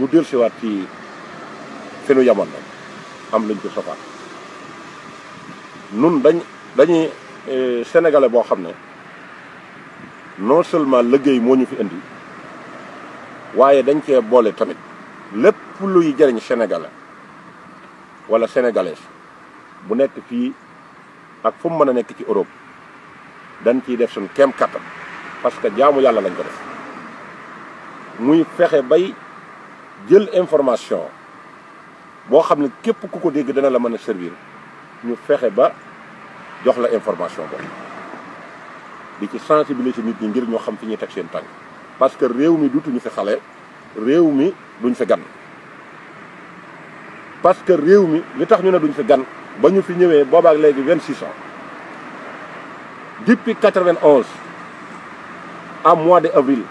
ñu dellusiwaat ci fi nu yamoon nag am luñ ci sofaat nun dañuy sénégalais boo xam ne non seulement liggéey moo ñu fi indi waaye dañ cee boole tamit lépp luy jëriñ sénégalais wala sénégalaise bu nekk fii ak fu mu mën a nekk ci Europe dañ ciy def suñ kem kattan parce que jaamu yàlla lañ ko def muy fexe bay jël information boo xam ne képp ku ko dégg dana la mën a servir ñu fexe ba jox la information boobu di ci sensibiliser nit ñi ngir ñoo xam fi ñuy teg seen tànk parce que réew mi dutuñu fi xale réew mi duñ fi gan parce que réew mi li tax ñu ne duñ fi gan ba ñu fi ñëwee boobaak léegi 26 ans depuis 91 à mois de avril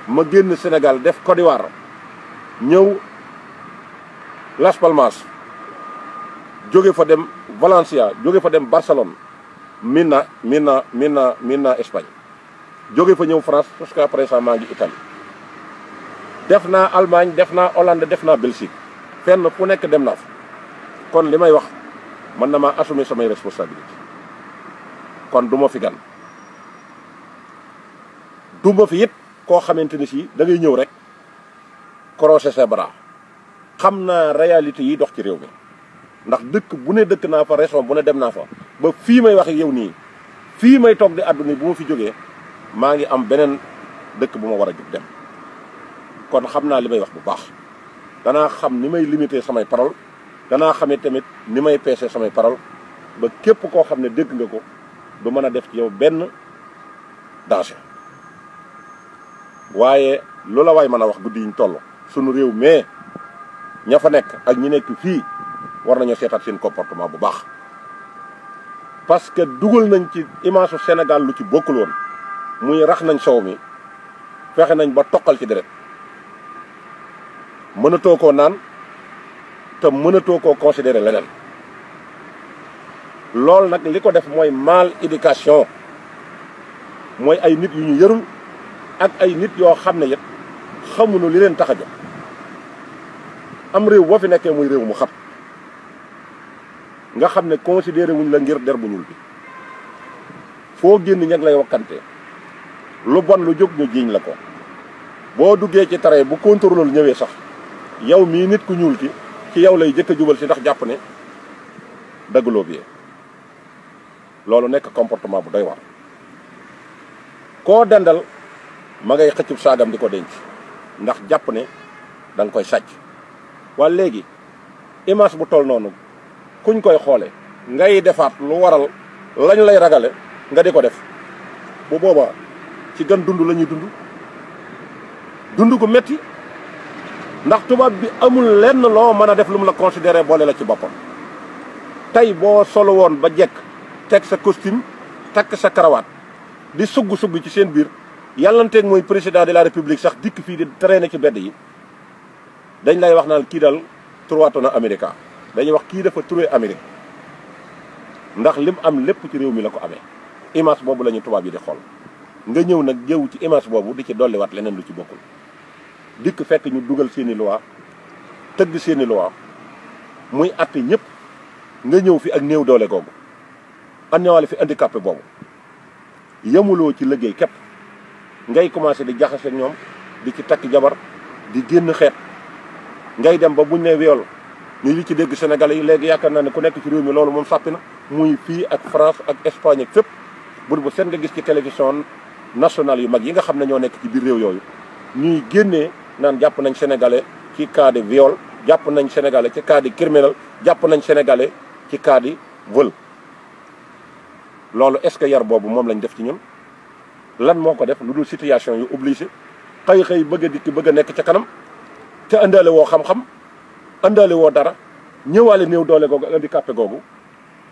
ma génn Sénégal def Côte d'Ivoire ñëw Las Palmas jóge fa dem Valencia jóge fa dem Barcelone Mina Espagne jóge fa ñëw France jusqu'à présent maa ngi Italie def naa Allemagne def naa Hollande def naa Belgique fenn fu nekk dem naa fa kon li may wax mën na maa assumer samay responsabilité kon du ma fi gan du ma fi it koo xamante ni si da ngay ñëw rek croiser ses bras xam naa réalité yi dox ci réew mi ndax dëkk bu ne dëkk naa fa région bu ne dem naa fa ba fii may wax yow nii fii may toog di àdduna bu ma fi jógee maa ngi am beneen dëkk bu ma war a jóg dem kon xam naa li may wax bu baax danaa xam ni may limiter samay parole danaa xamee tamit ni may peese samay parole ba képp koo xam ne dégg nga ko du mën a def ci yow benn danger waaye loola waay mën a wax guddi yi ñu toll sunu réew mais ña fa nekk ak ñi nekk fii war nañoo seetaat seen comportement bu baax parce que dugal nañ ci image su Sénégal lu ci bokkul woon muy rax nañ sow mi fexe nañ ba toqal ci deret mënatoo koo naan te mënatoo koo considérer leneen loolu nag li ko def mooy mal éducation mooy ay nit yu ñu yërul ak ay nit yoo xam ne yëpp xamuñu li leen tax a jóg am réew boo fi nekkee muy réew mu xat nga xam ne considéré wuñ la ngir der bu ñuul bi foo génn ña ngi lay wakkante lu bon lu jóg ñu jiiñ la ko boo duggee ci tare bu contrôle ñëwee sax yow mii nit ku ñuul ki ci yow lay jëkk a jubal si ndax jàpp ne daggaloo bi loolu nekk comportement bu doy war koo dendal ma ngay xëccub saagam di ko denc ndax jàpp ne da nga koy sàcc waa léegi image bu toll noonu kuñ koy xoole ngay defaat lu waral lañ lay ragale nga di ko def bu boobaa ci gan dund la ñuy dund gu metti ndax tubaab bi amul lenn loo mën a def lu mu la considéré boole la ci boppam tey boo solo woon ba jekk teg sa costume takk sa karawaat di sugg ci seen biir yàllanteeg mooy président de la république sax dikk fii di traîner ci bedd yi dañ lay wax naan kii dal turwaatu na Amérique dañuy wax kii dafa turé Amérique ndax lim am lépp ci réew mi la ko amee image boobu la ñu tubaab yi di xool nga ñëw nag jëw ci image boobu di ci dolliwaat leneen lu ci bokkul dikk fekk ñu dugal seeni loi tëgg seeni loi muy atte ñëpp nga ñëw fi ak néew doole googu andiwaale fi handicapé boobu yemuloo ci liggéey képp ngay commencé di jaxase ñoom di ci takk jabar di génn xeet ngay dem ba buñ ne viol ñu li ci dégg Sénégalais yi léegi yaakaar naa ne ku nekk ci réew mi loolu moom sàppi na muy fii ak France ak Espagne ak fépp bu seen nga gis ci télévision nationale yu mag yi nga xam ne ñoo nekk ci biir réew yooyu ñuy génnee naan jàpp nañ Sénégalais ci cas de viol jàpp nañ Sénégalais ci cas de criminel jàpp nañ Sénégalais ci cas de vol loolu est-ce que yar boobu moom lañ def ci ñun lan moo ko def lu dul situation yu obligé xëy bëgg a dikk bëgg a nekk ca kanam te andaale woo xam-xam andaale woo dara ñëwaale néew doole googu handicapé googu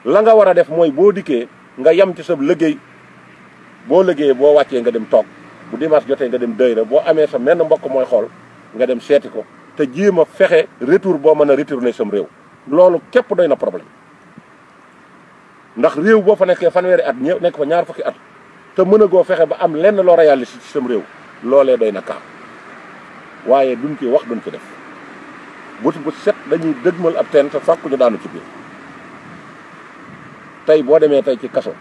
la nga war a def mooy boo dikkee nga yam ci sa liggéey boo liggéeyee boo wàccee nga dem toog bu dimanche jotee nga dem dëyra boo amee sa menn mbokk mooy xool nga dem seeti ko te jéem a fexe retour boo mën a retourner sam réew loolu képp doy na problème ndax réew boo fa nekkee fanweeri at ñëw nekk fa ñaar fukki at te mën a goo fexe ba am lenn loo réalisé ci sam réew loolee doy na kaa waaye duñ ci wax duñ ci def bu set dañuy dëgmal ab teen te fàkku ñu daanu ci biir. tey boo demee tey ci kaso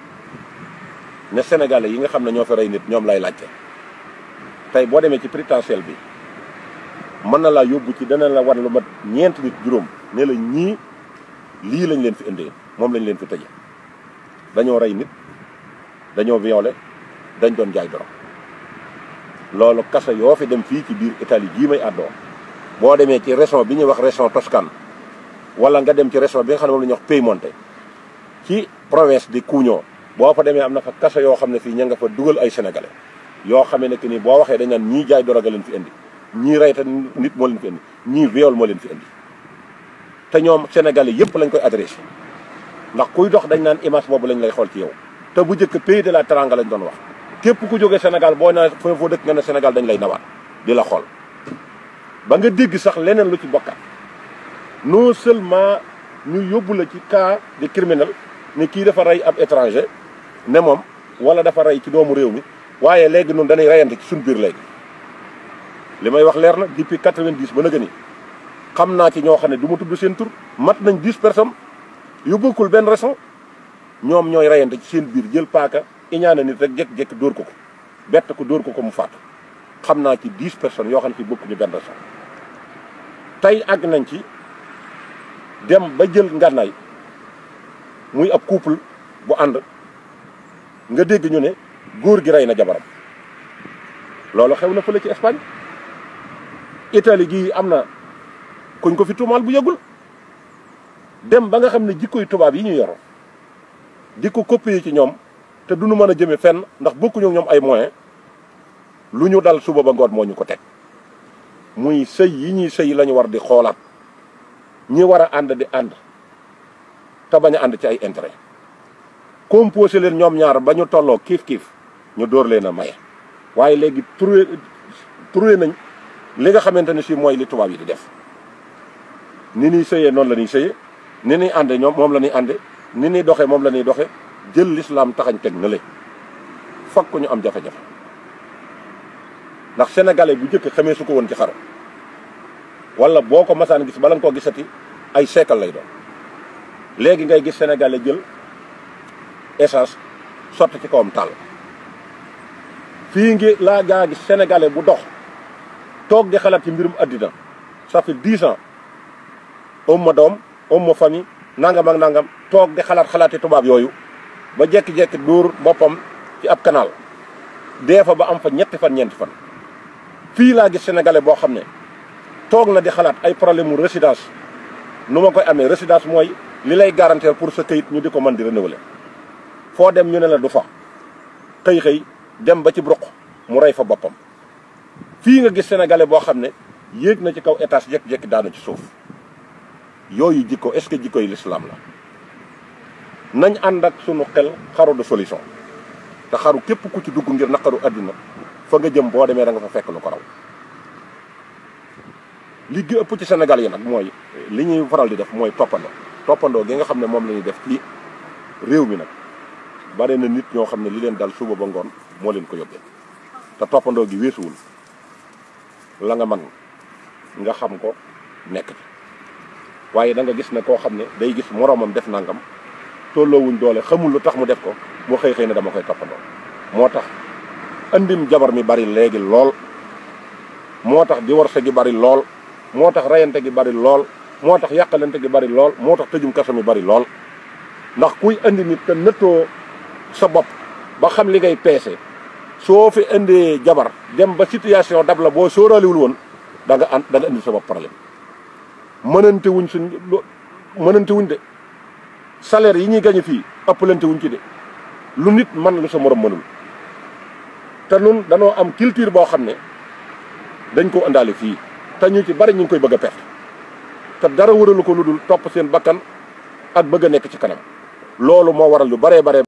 ne sénégalais yi nga xam ne ñoo fi rey nit ñoom lay laajte tey boo demee ci pénitentiaire bi mën na laa yóbbu ci dana la war lu mat ñeent nit juróom ne la ñii lii lañ leen fi indee moom lañ leen fi tëje dañoo rey nit dañoo violé dañ doon jaay drogue. loolu kaso yoo fi dem fii ci biir Italie jii may àddoo boo demee ci région bi ñuy wax région Toscane wala nga dem ci région bi nga xam ne moom la ñuy wax Piemonte ci province di Cuneo boo fa demee am na fa kaso yoo xam ne fii ña nga fa dugal ay sénégalais yoo xam ne que ni boo waxee dañ naan ñii jaay drogue leen fi indi ñii rey te nit moo leen fi indi ñii viol moo leen fi indi te ñoom sénégalais yëpp lañ koy adressé ndax kuy dox dañ naan image boobu lañ lay xool ci yow. te bu njëkk pays de la Teranga lañ doon wax képp ku jógee Sénégal boo naa foo dëkk nga ne Sénégal dañ lay nawaat di la xool ba nga dégg sax leneen lu ci bokkaat non seulement ñu yóbbu la ci cas de criminel ni kii dafa rey ab étranger ne moom wala dafa rey ci doomu réew mi waaye léegi noonu dañuy reyante ci suñu biir léegi. li may wax leer na depuis 90 ba nag ni xam naa ci ñoo xam ne du ma tudd seen tur mat nañ 10 personnes yu bokkul benn raison ñoom ñooy reyante ci seen biir jël paaka iñaana nit rek jékki-jékki dóor ko bett ko dóor ko mu faatu. xam naa ci 10 personnes yoo xam ne fi bokkuñu benn raison tey àgg nañ ci dem ba jël ngànnaay muy ab couple bu ànd nga dégg ñu ne góor gi rey na jabaram loolu xew na fële ci Espagne. Italie gii am na kuñ ko fi tuumaal bu yëgul dem ba nga xam ne jikkoy tubaab yi ñu yor di ko copier ci ñoom te duñu mën a jëme fenn ndax bokkuñu ñoom ay moyens lu ñu dal suba ba ngoon moo ñu ko teg muy sëy yi ñuy sëy lañu war di xoolaat ñi war a ànd di ànd te bañ a ànd ci ay intérêt composé leen ñoom ñaar ba ñu tolloo kiif-kiif ñu dóor leen a maye waaye léegi trouvé nañ li nga xamante ne si mooy li tubaab yi di def ni ñuy sëyee noonu la ñuy sëyee ni ñuy ànde ñoom moom la ñuy ànde ni ñuy doxee moom la ñuy doxee jël l'islam taxañ teg na le fokk ñu am jafe-jafe ndax sénégalais bu njëkk xamee su ko woon ci xaru wala boo ko masaan gis bala nga koo gisati ay siècle lay doon léegi ngay gis sénégalais jël essence sotti ci kawam tàll fii ngi laa gaa gis sénégalais bu dox toog di xalaat ci mbirum addina ça fait 10 ans ma doom ma famille nangam ak nangam toog di xalaati tubaab yooyu ba jekki-jekki dóor boppam ci ab canal dee fa ba am fa ñetti fan ñeenti fan fii laa gis sénégalais boo xam ne toog na di xalaat ay problème mu résidence nu ma koy amee résidence mooy li lay garantir pour sa këyit ñu di ko mën di renouveler foo dem ñu ne la du fa xëy dem ba ci bruq mu rey fa boppam fii nga gis sénégalais boo xam ne yéeg na ci kaw étage jékki-jékki daanu ci suuf yooyu jikko est-ce que jikko yi l'islam la nañ ànd ak sunu xel xaru de solution te xaru képp ku ci dugg ngir naqaru àddina fa nga jëm boo demee da nga fa fekk lu ko raw li ëpp ci Sénégal yi nag mooy li ñuy faral di def mooy toppandoo gi nga xam ne moom la ñuy def ci réew mi nag bare na nit ñoo xam ne li leen dal suba ba ngoon moo leen ko yóbbee te toppandoo gi weesuwul la nga man nga xam ko nekk ci waaye da nga gis ne koo xam ne day gis moroomam def nangam tolloowuñ doole xamul lu tax mu def ko mu xëy ne dama koy toppandoo moo tax andim jabar mi bari léegi lool moo tax divorce gi bari lool moo tax rayante gi bari lool moo tax yàqalante gi bari lool moo tax tëjum kaso mi bari lool ndax kuy andi nit te nëttoo sa bopp ba xam li ngay peese soo fi indee jabar dem ba situation dab la boo sóoraaliwul woon da nga indi sa bopp problème mënante wuñ de salaire yi ñuy gañe fii ëppalante wuñ ci de lu nit man lu sa morom mënul te nun danoo am culture boo xam ne dañ ko indaale fii te ñu ci bari ñu ngi koy bëgg a perte te dara waralu ko lu dul topp seen bakkan ak bëgg a nekk ci kanam loolu moo waral lu baree